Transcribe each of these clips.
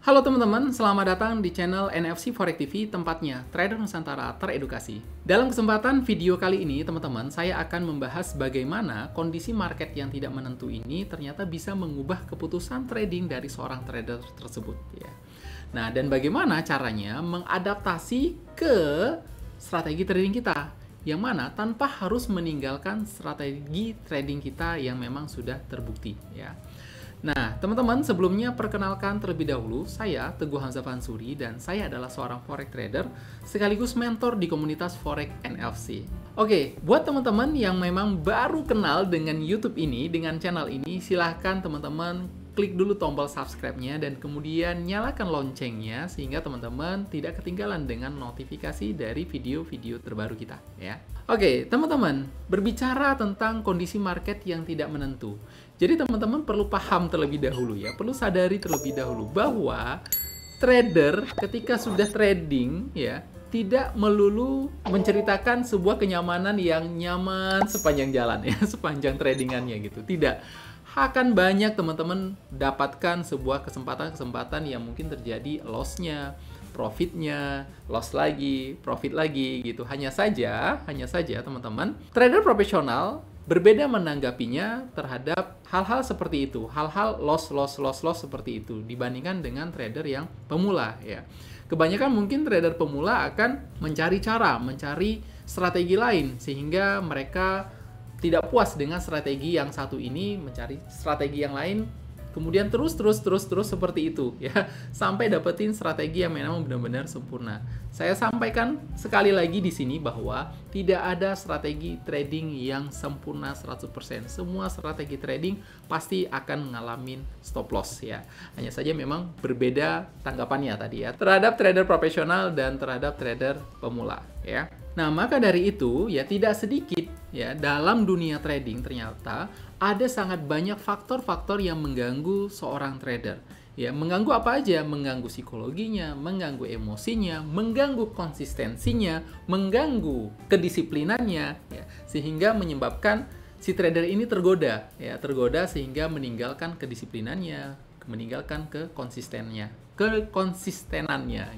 Halo teman-teman, selamat datang di channel NFC Forex TV, tempatnya trader Nusantara teredukasi. Dalam kesempatan video kali ini, teman-teman, saya akan membahas bagaimana kondisi market yang tidak menentu ini ternyata bisa mengubah keputusan trading dari seorang trader tersebut. Ya. Nah, dan bagaimana caranya mengadaptasi ke strategi trading kita, yang mana tanpa harus meninggalkan strategi trading kita yang memang sudah terbukti. Ya. Nah, teman-teman, sebelumnya perkenalkan terlebih dahulu, saya Teguh Hamzah Fansuri dan saya adalah seorang forex trader sekaligus mentor di komunitas Forex NFC. Oke, buat teman-teman yang memang baru kenal dengan YouTube ini, dengan channel ini, silahkan teman-teman klik dulu tombol subscribe-nya dan kemudian nyalakan loncengnya sehingga teman-teman tidak ketinggalan dengan notifikasi dari video-video terbaru kita, ya. Oke, teman-teman, berbicara tentang kondisi market yang tidak menentu. Jadi teman-teman perlu paham terlebih dahulu ya, perlu sadari terlebih dahulu bahwa trader ketika sudah trading ya, tidak melulu menceritakan sebuah kenyamanan yang nyaman sepanjang jalan ya, sepanjang tradingannya gitu. Tidak. Akan banyak teman-teman dapatkan sebuah kesempatan-kesempatan yang mungkin terjadi loss-nya, profitnya, loss lagi, profit lagi gitu. Hanya saja teman-teman, trader profesional berbeda menanggapinya terhadap hal-hal seperti itu, hal-hal loss seperti itu dibandingkan dengan trader yang pemula ya. Kebanyakan mungkin trader pemula akan mencari strategi lain sehingga mereka tidak puas dengan strategi yang satu ini, mencari strategi yang lain, kemudian terus seperti itu ya, sampai dapetin strategi yang memang benar-benar sempurna. Saya sampaikan sekali lagi di sini bahwa tidak ada strategi trading yang sempurna 100%. Semua strategi trading pasti akan ngalamin stop loss ya. Hanya saja memang berbeda tanggapannya tadi ya, terhadap trader profesional dan terhadap trader pemula ya. Nah, maka dari itu ya tidak sedikit ya dalam dunia trading ternyata ada sangat banyak faktor-faktor yang mengganggu seorang trader. Ya, mengganggu apa aja? Mengganggu psikologinya, mengganggu emosinya, mengganggu konsistensinya, mengganggu kedisiplinannya ya, sehingga menyebabkan si trader ini tergoda sehingga meninggalkan kedisiplinannya, meninggalkan kekonsistenannya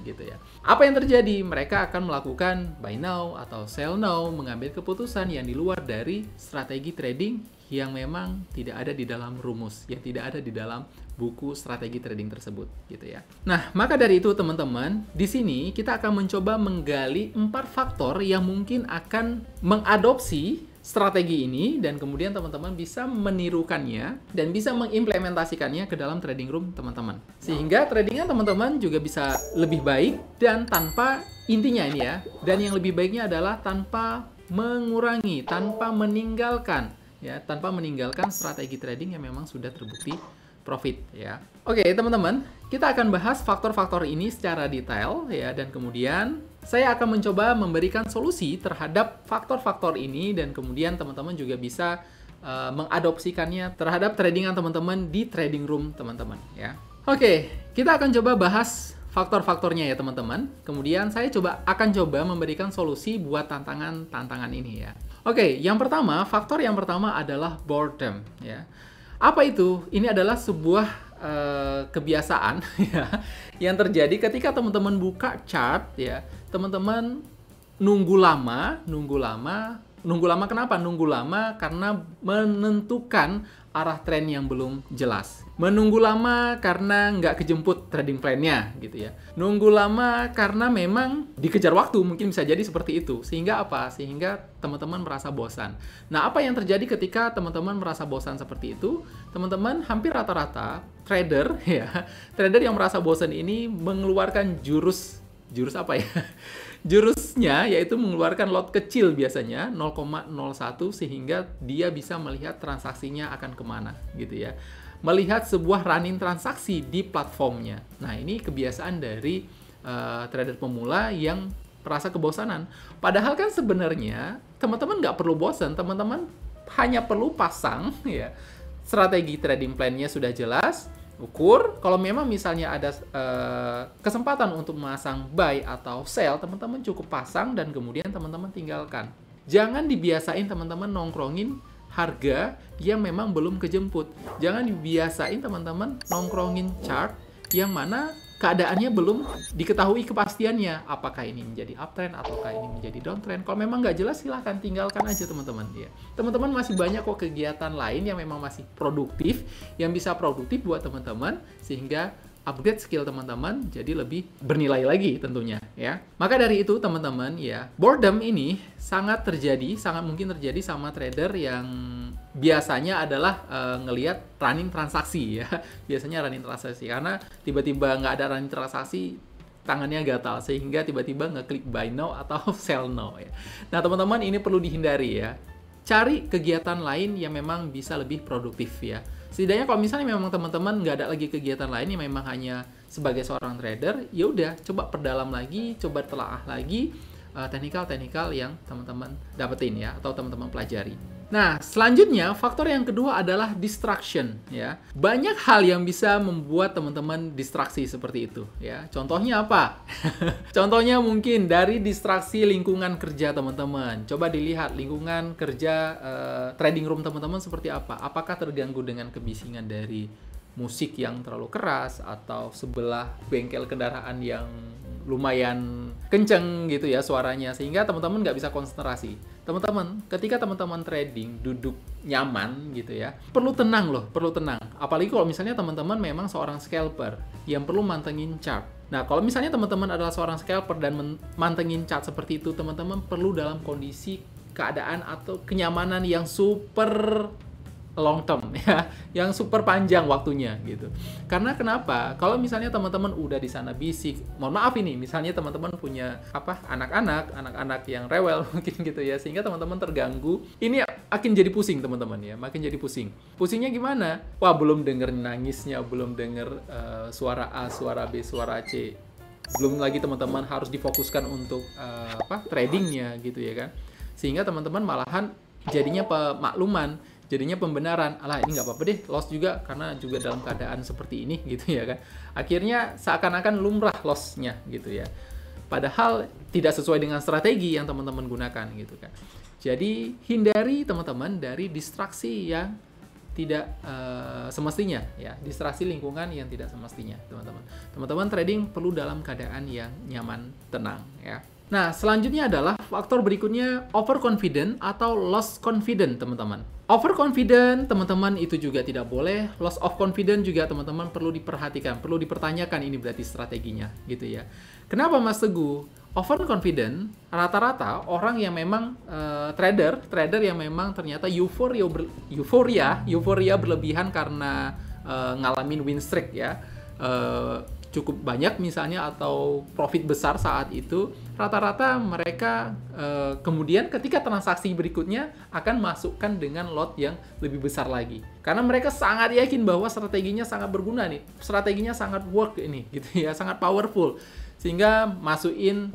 gitu ya. Apa yang terjadi? Mereka akan melakukan buy now atau sell now, mengambil keputusan yang di luar dari strategi trading yang memang tidak ada di dalam rumus, yang tidak ada di dalam buku strategi trading tersebut gitu ya. Nah, maka dari itu teman-teman, di sini kita akan mencoba menggali 4 faktor yang mungkin akan mengadopsi strategi ini dan kemudian teman-teman bisa menirukannya dan bisa mengimplementasikannya ke dalam trading room teman-teman. Sehingga tradingan teman-teman juga bisa lebih baik dan tanpa, intinya ini ya, dan yang lebih baiknya adalah tanpa mengurangi, tanpa meninggalkan strategi trading yang memang sudah terbukti profit ya. Oke, teman-teman, kita akan bahas faktor-faktor ini secara detail ya, dan kemudian saya akan mencoba memberikan solusi terhadap faktor-faktor ini dan kemudian teman-teman juga bisa mengadopsikannya terhadap tradingan teman-teman di trading room teman-teman ya. Oke, kita akan coba bahas faktor-faktornya ya teman-teman. Kemudian saya akan coba memberikan solusi buat tantangan ini ya. Oke, faktor yang pertama adalah boredom ya. Apa itu? Ini adalah sebuah kebiasaan ya, yang terjadi ketika teman-teman buka chart ya, teman-teman nunggu lama. Kenapa? Nunggu lama karena menentukan arah tren yang belum jelas. Menunggu lama karena nggak kejemput trading plan-nya gitu ya. Nunggu lama karena memang dikejar waktu, mungkin bisa jadi seperti itu. Sehingga apa? Sehingga teman-teman merasa bosan. Nah, apa yang terjadi ketika teman-teman merasa bosan seperti itu? Teman-teman hampir rata-rata trader ya, trader yang merasa bosan ini mengeluarkan jurus apa ya? Jurusnya yaitu mengeluarkan lot kecil biasanya 0,01 sehingga dia bisa melihat transaksinya akan kemana gitu ya. Melihat sebuah running transaksi di platformnya. Nah, ini kebiasaan dari trader pemula yang merasa kebosanan. Padahal kan sebenarnya teman-teman nggak perlu bosan, teman-teman hanya perlu pasang ya, strategi trading plan-nya sudah jelas, ukur. Kalau memang misalnya ada kesempatan untuk memasang buy atau sell, teman-teman cukup pasang dan kemudian teman-teman tinggalkan. Jangan dibiasain teman-teman nongkrongin harga yang memang belum kejemput. Jangan dibiasain teman-teman nongkrongin chart yang mana keadaannya belum diketahui kepastiannya, apakah ini menjadi uptrend ataukah ini menjadi downtrend. Kalau memang nggak jelas, silahkan tinggalkan aja teman-teman ya. Teman-teman masih banyak kok kegiatan lain yang memang masih produktif, yang bisa produktif buat teman-teman, sehingga upgrade skill teman-teman jadi lebih bernilai lagi tentunya ya. Maka dari itu teman-teman ya, boredom ini sangat mungkin terjadi sama trader yang biasanya adalah ngelihat running transaksi ya. Biasanya running transaksi karena tiba-tiba nggak ada running transaksi, tangannya gatal sehingga tiba-tiba ngeklik buy now atau sell now ya. Nah teman-teman, ini perlu dihindari ya. Cari kegiatan lain yang memang bisa lebih produktif ya. Setidaknya kalau misalnya memang teman-teman nggak ada lagi kegiatan lain yang memang hanya sebagai seorang trader, ya udah coba perdalam lagi, coba telaah lagi teknikal-teknikal yang teman-teman dapetin ya, atau teman-teman pelajari. Nah, selanjutnya faktor yang kedua adalah distraction ya. Banyak hal yang bisa membuat teman-teman distraksi seperti itu ya. Contohnya apa? Contohnya mungkin dari distraksi lingkungan kerja teman-teman. Coba dilihat lingkungan kerja trading room teman-teman seperti apa. Apakah terganggu dengan kebisingan dari musik yang terlalu keras atau sebelah bengkel kendaraan yang lumayan kenceng gitu ya suaranya, sehingga teman-teman nggak bisa konsentrasi. Teman-teman, ketika teman-teman trading duduk nyaman gitu ya, perlu tenang loh, perlu tenang. Apalagi kalau misalnya teman-teman memang seorang scalper yang perlu mantengin chart. Nah, kalau misalnya teman-teman adalah seorang scalper dan mantengin chart seperti itu, teman-teman perlu dalam kondisi keadaan atau kenyamanan yang super long term ya, yang super panjang waktunya gitu. Karena kenapa? Kalau misalnya teman-teman udah di sana bisik, mohon maaf ini, misalnya teman-teman punya anak-anak yang rewel mungkin gitu ya, sehingga teman-teman terganggu, ini akan jadi pusing teman-teman ya, makin jadi pusing. Pusingnya gimana? Wah, belum denger nangisnya, belum denger suara A, suara B, suara C. Belum lagi teman-teman harus difokuskan untuk tradingnya gitu ya kan. Sehingga teman-teman malahan jadinya pemakluman, jadinya pembenaran, alah ini nggak apa-apa deh, loss juga karena juga dalam keadaan seperti ini gitu ya kan. Akhirnya seakan-akan lumrah loss-nya gitu ya. Padahal tidak sesuai dengan strategi yang teman-teman gunakan gitu kan. Jadi hindari teman-teman dari distraksi yang tidak semestinya ya, distraksi lingkungan yang tidak semestinya teman-teman. Teman-teman trading perlu dalam keadaan yang nyaman, tenang ya. Nah, selanjutnya adalah faktor berikutnya overconfident atau loss confident, teman-teman. Overconfident, teman-teman, itu juga tidak boleh. Loss of confident juga, teman-teman, perlu diperhatikan, perlu dipertanyakan ini berarti strateginya, gitu ya. Kenapa, Mas Teguh? Overconfident, rata-rata orang yang memang trader yang memang ternyata euforia berlebihan karena ngalamin win streak ya. Cukup banyak misalnya atau profit besar saat itu, rata-rata mereka kemudian ketika transaksi berikutnya akan masukkan dengan lot yang lebih besar lagi. Karena mereka sangat yakin bahwa strateginya sangat berguna nih, strateginya sangat work ini gitu ya, sangat powerful. Sehingga masukin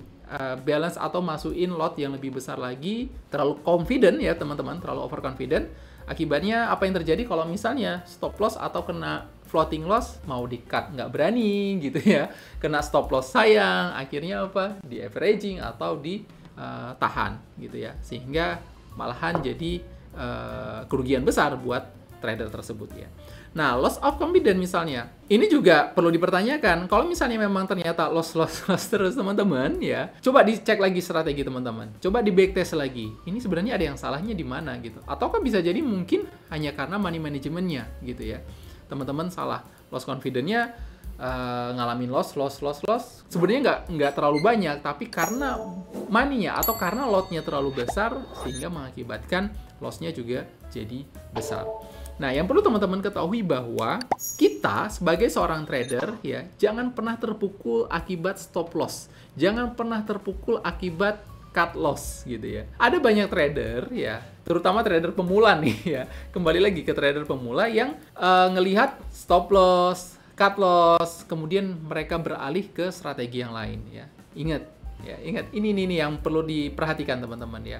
balance atau masukin lot yang lebih besar lagi, terlalu confident ya teman-teman, terlalu overconfident. Akibatnya apa yang terjadi kalau misalnya stop loss atau kena floating loss mau di-cut nggak berani gitu ya, kena stop loss sayang, akhirnya apa? Di averaging atau ditahan gitu ya, sehingga malahan jadi kerugian besar buat trader tersebut ya. Nah, loss of confidence misalnya, ini juga perlu dipertanyakan. Kalau misalnya memang ternyata loss terus teman-teman ya, coba dicek lagi strategi teman-teman. Coba di backtest lagi. Ini sebenarnya ada yang salahnya di mana gitu. Ataukah bisa jadi mungkin hanya karena money manajemennya gitu ya. Teman-teman salah loss confidence-nya, ngalamin loss. Sebenarnya nggak terlalu banyak, tapi karena money-nya atau karena lot-nya terlalu besar sehingga mengakibatkan loss-nya juga jadi besar. Nah, yang perlu teman-teman ketahui bahwa kita sebagai seorang trader ya, jangan pernah terpukul akibat stop loss. Jangan pernah terpukul akibat cut loss gitu ya. Ada banyak trader ya, terutama trader pemula nih ya. Kembali lagi ke trader pemula yang ngelihat stop loss, cut loss, kemudian mereka beralih ke strategi yang lain ya. Ingat ini yang perlu diperhatikan teman-teman ya.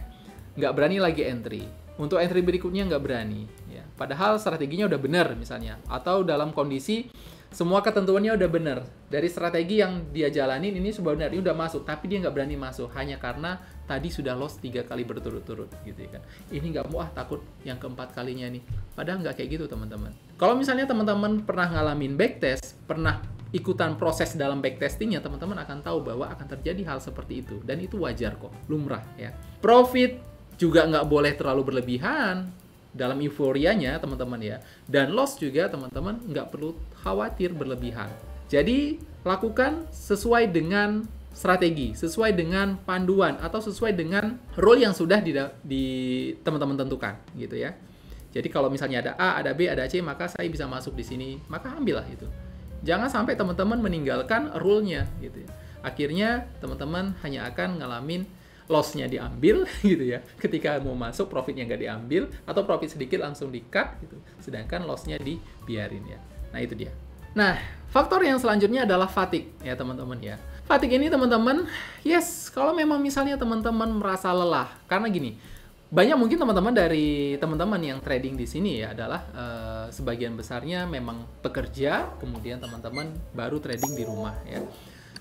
Nggak berani lagi entry. Untuk entry berikutnya nggak berani ya. Padahal strateginya udah benar misalnya, atau dalam kondisi semua ketentuannya udah benar. Dari strategi yang dia jalanin ini sebenarnya udah masuk, tapi dia nggak berani masuk hanya karena tadi sudah loss 3 kali berturut-turut gitu kan. Ini nggak mau takut yang keempat kalinya nih. Padahal nggak kayak gitu teman-teman. Kalau misalnya teman-teman pernah ngalamin backtest, pernah ikutan proses dalam backtestingnya, teman-teman akan tahu bahwa akan terjadi hal seperti itu. Dan itu wajar kok, lumrah ya. Profit juga nggak boleh terlalu berlebihan dalam euforianya, teman-teman ya. Dan loss juga, teman-teman nggak perlu khawatir berlebihan. Jadi, lakukan sesuai dengan strategi, sesuai dengan panduan, atau sesuai dengan rule yang sudah di teman-teman tentukan, gitu ya. Jadi, kalau misalnya ada A, ada B, ada C, maka saya bisa masuk di sini, maka ambillah itu. Jangan sampai teman-teman meninggalkan rule-nya gitu ya. Akhirnya teman-teman hanya akan ngalamin loss-nya diambil gitu ya. Ketika mau masuk profitnya nggak diambil, atau profit sedikit langsung di-cut gitu. Sedangkan loss-nya dibiarin ya. Nah, itu dia. Nah, faktor yang selanjutnya adalah fatigue ya teman-teman ya. Fatigue ini teman-teman, yes, kalau memang misalnya teman-teman merasa lelah, karena gini, banyak mungkin teman-teman dari teman-teman yang trading di sini ya adalah sebagian besarnya memang pekerja, kemudian teman-teman baru trading di rumah ya.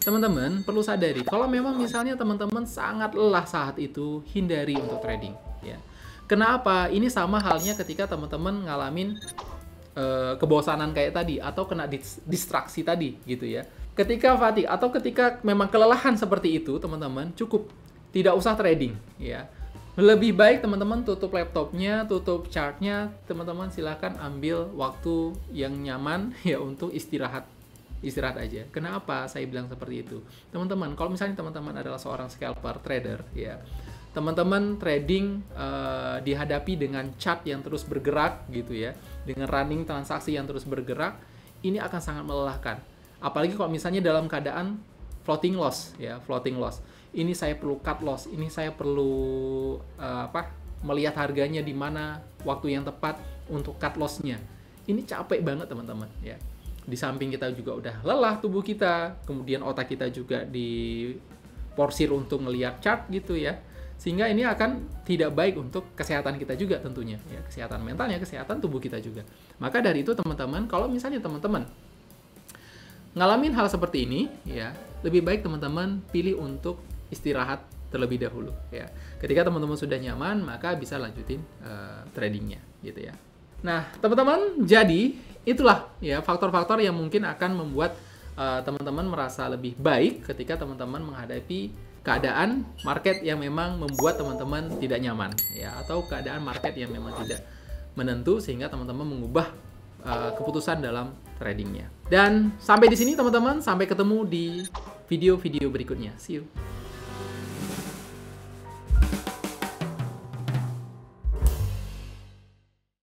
Teman-teman perlu sadari kalau memang misalnya teman-teman sangat lelah saat itu, hindari untuk trading ya. Kenapa? Ini sama halnya ketika teman-teman ngalamin kebosanan kayak tadi atau kena distraksi tadi gitu ya. Ketika fatigue atau ketika memang kelelahan seperti itu, teman-teman cukup tidak usah trading ya. Lebih baik teman-teman tutup laptopnya, tutup chartnya, teman-teman silahkan ambil waktu yang nyaman ya untuk istirahat aja. Kenapa saya bilang seperti itu? Teman-teman, kalau misalnya teman-teman adalah seorang scalper trader ya, teman-teman trading dihadapi dengan chart yang terus bergerak gitu ya, dengan running transaksi yang terus bergerak, ini akan sangat melelahkan. Apalagi kalau misalnya dalam keadaan floating loss ya, floating loss. Ini saya perlu cut loss, ini saya perlu melihat harganya di mana, waktu yang tepat untuk cut loss-nya. Ini capek banget teman-teman ya. Di samping kita juga udah lelah tubuh kita, kemudian otak kita juga diporsir untuk ngelihat chart gitu ya. Sehingga ini akan tidak baik untuk kesehatan kita juga tentunya ya, kesehatan mentalnya, kesehatan tubuh kita juga. Maka dari itu teman-teman, kalau misalnya teman-teman ngalamin hal seperti ini ya, lebih baik teman-teman pilih untuk istirahat terlebih dahulu ya. Ketika teman-teman sudah nyaman, maka bisa lanjutin tradingnya gitu ya. Nah, teman-teman, jadi itulah ya faktor-faktor yang mungkin akan membuat teman-teman merasa lebih baik ketika teman-teman menghadapi keadaan market yang memang membuat teman-teman tidak nyaman ya, atau keadaan market yang memang tidak menentu sehingga teman-teman mengubah keputusan dalam tradingnya. Dan sampai di sini teman-teman, sampai ketemu di video-video berikutnya. See you.